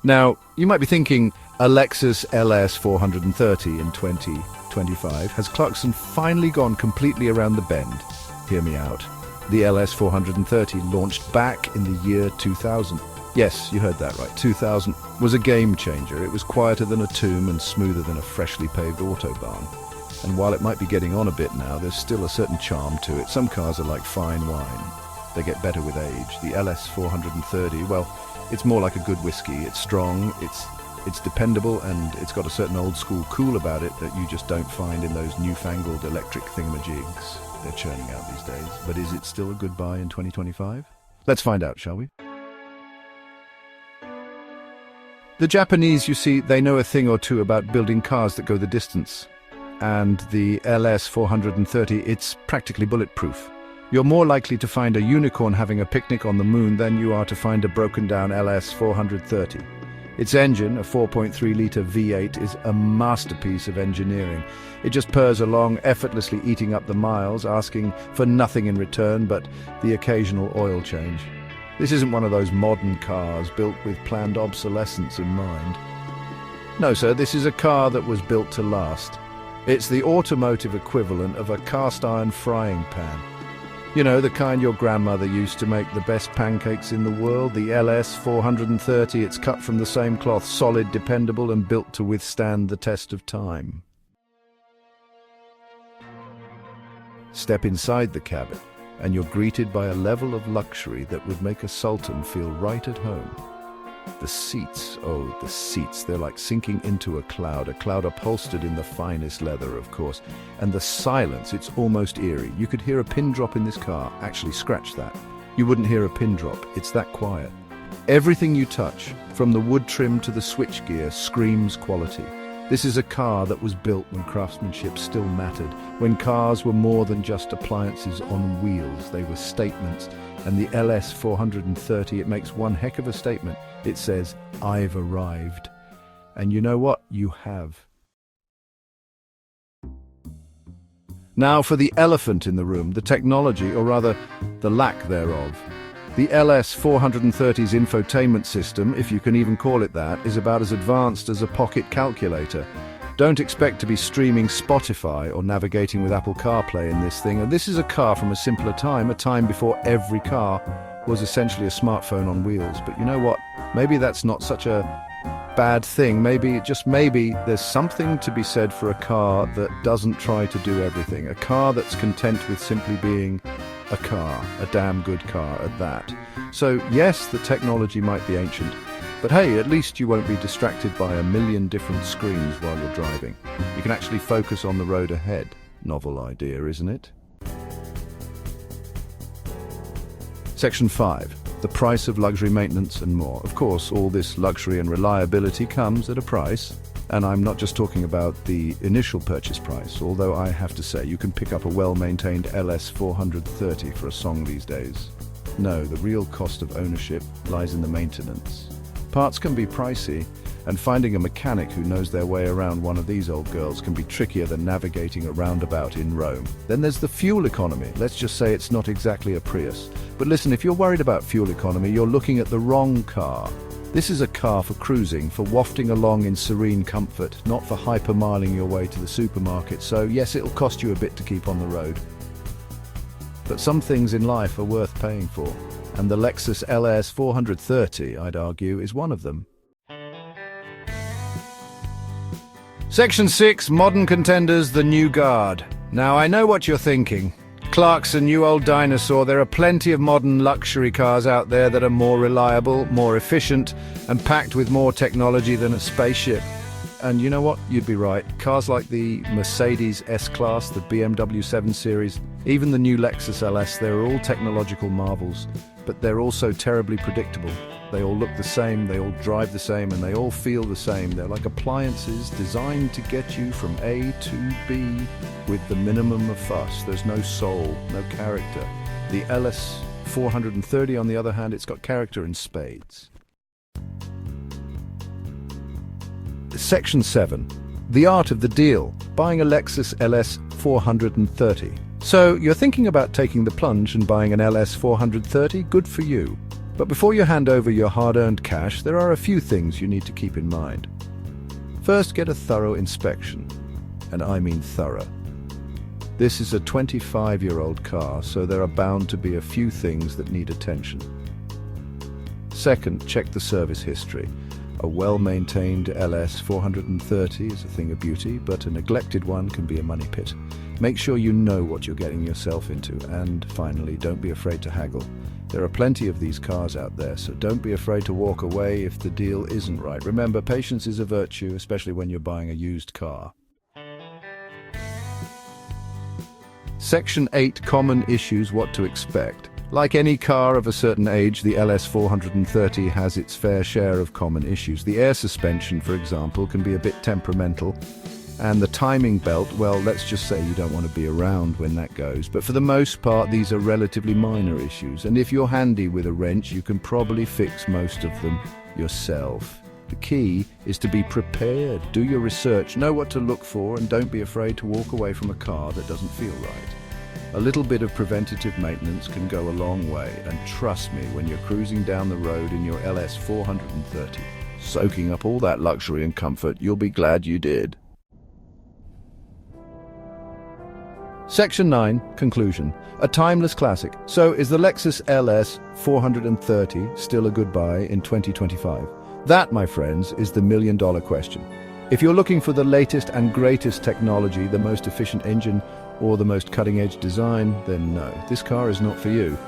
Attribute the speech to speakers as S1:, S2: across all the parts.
S1: Now, you might be thinking, a Lexus LS 430 in 2025. Has Clarkson finally gone completely around the bend? Hear me out. The LS 430 launched back in the year 2000. Yes, you heard that right. 2000 was a game changer. It was quieter than a tomb and smoother than a freshly paved autobahn. And while it might be getting on a bit now, there's still a certain charm to it. Some cars are like fine wine. They get better with age. The LS 430, well, it's more like a good whiskey. It's strong, it's dependable, and it's got a certain old school cool about it that you just don't find in those newfangled electric thingamajigs they're churning out these days. But is it still a good buy in 2025? Let's find out, shall we? The Japanese, you see, they know a thing or two about building cars that go the distance. And the LS 430, it's practically bulletproof. You're more likely to find a unicorn having a picnic on the moon than you are to find a broken-down LS 430. Its engine, a 4.3-litre V8, is a masterpiece of engineering. It just purrs along, effortlessly eating up the miles, asking for nothing in return but the occasional oil change. This isn't one of those modern cars built with planned obsolescence in mind. No, sir, this is a car that was built to last. It's the automotive equivalent of a cast-iron frying pan. You know, the kind your grandmother used to make the best pancakes in the world, the LS 430. It's cut from the same cloth, solid, dependable, and built to withstand the test of time. Step inside the cabin, and you're greeted by a level of luxury that would make a sultan feel right at home. The seats, oh, the seats, they're like sinking into a cloud upholstered in the finest leather, of course. And the silence, it's almost eerie. You could hear a pin drop in this car. Actually, scratch that. You wouldn't hear a pin drop. It's that quiet. Everything you touch, from the wood trim to the switchgear, screams quality. This is a car that was built when craftsmanship still mattered, when cars were more than just appliances on wheels. They were statements. And the LS 430, it makes one heck of a statement. It says, I've arrived. And you know what? You have. Now for the elephant in the room, the technology, or rather, the lack thereof. The LS 430's infotainment system, if you can even call it that, is about as advanced as a pocket calculator. Don't expect to be streaming Spotify or navigating with Apple CarPlay in this thing. And this is a car from a simpler time, a time before every car was essentially a smartphone on wheels. But you know what? Maybe that's not such a bad thing. Maybe, just maybe, there's something to be said for a car that doesn't try to do everything. A car that's content with simply being a car, a damn good car at that. So yes, the technology might be ancient, but hey, at least you won't be distracted by a million different screens while you're driving. You can actually focus on the road ahead. Novel idea, isn't it? Section 5. The price of luxury maintenance and more. Of course, all this luxury and reliability comes at a price. And I'm not just talking about the initial purchase price, although I have to say you can pick up a well-maintained LS 430 for a song these days. No, the real cost of ownership lies in the maintenance. Parts can be pricey, and finding a mechanic who knows their way around one of these old girls can be trickier than navigating a roundabout in Rome. Then there's the fuel economy. Let's just say it's not exactly a Prius. But listen, if you're worried about fuel economy, you're looking at the wrong car. This is a car for cruising, for wafting along in serene comfort, not for hypermiling your way to the supermarket. So yes, it'll cost you a bit to keep on the road. But some things in life are worth paying for, and the Lexus LS 430, I'd argue, is one of them. Section 6, Modern Contenders, the New Guard. Now, I know what you're thinking. Clarkson, you old dinosaur, there are plenty of modern luxury cars out there that are more reliable, more efficient, and packed with more technology than a spaceship. And you know what? You'd be right. Cars like the Mercedes S-Class, the BMW 7 Series, even the new Lexus LS, they're all technological marvels, but they're also terribly predictable. They all look the same, they all drive the same, and they all feel the same. They're like appliances designed to get you from A to B with the minimum of fuss. There's no soul, no character. The LS 430, on the other hand, it's got character in spades. Section 7. The art of the deal. Buying a Lexus LS 430. So, you're thinking about taking the plunge and buying an LS 430? Good for you. But before you hand over your hard-earned cash, there are a few things you need to keep in mind. First, get a thorough inspection, and I mean thorough. This is a 25-year-old car, so there are bound to be a few things that need attention. Second, check the service history. A well-maintained LS 430 is a thing of beauty, but a neglected one can be a money pit. Make sure you know what you're getting yourself into. And finally, don't be afraid to haggle. There are plenty of these cars out there, so don't be afraid to walk away if the deal isn't right. Remember, patience is a virtue, especially when you're buying a used car. Section 8, Common Issues, What to Expect. Like any car of a certain age, the LS 430 has its fair share of common issues. The air suspension, for example, can be a bit temperamental. And the timing belt, well, let's just say you don't want to be around when that goes. But for the most part, these are relatively minor issues. And if you're handy with a wrench, you can probably fix most of them yourself. The key is to be prepared. Do your research, know what to look for, and don't be afraid to walk away from a car that doesn't feel right. A little bit of preventative maintenance can go a long way, and trust me, when you're cruising down the road in your LS 430, soaking up all that luxury and comfort, you'll be glad you did. Section 9, Conclusion. A timeless classic. So, is the Lexus LS 430 still a good buy in 2025? That, my friends, is the million-dollar question. If you're looking for the latest and greatest technology, the most efficient engine, or the most cutting-edge design, then no, this car is not for you.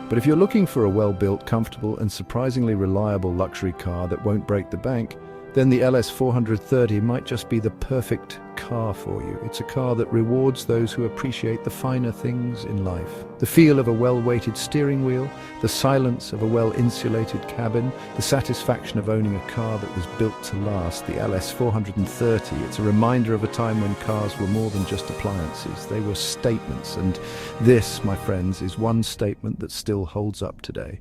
S1: But if you're looking for a well-built, comfortable, and surprisingly reliable luxury car that won't break the bank, then the LS 430 might just be the perfect car for you. It's a car that rewards those who appreciate the finer things in life. The feel of a well-weighted steering wheel, the silence of a well-insulated cabin, the satisfaction of owning a car that was built to last. The LS 430, it's a reminder of a time when cars were more than just appliances. They were statements, and this, my friends, is one statement that still holds up today.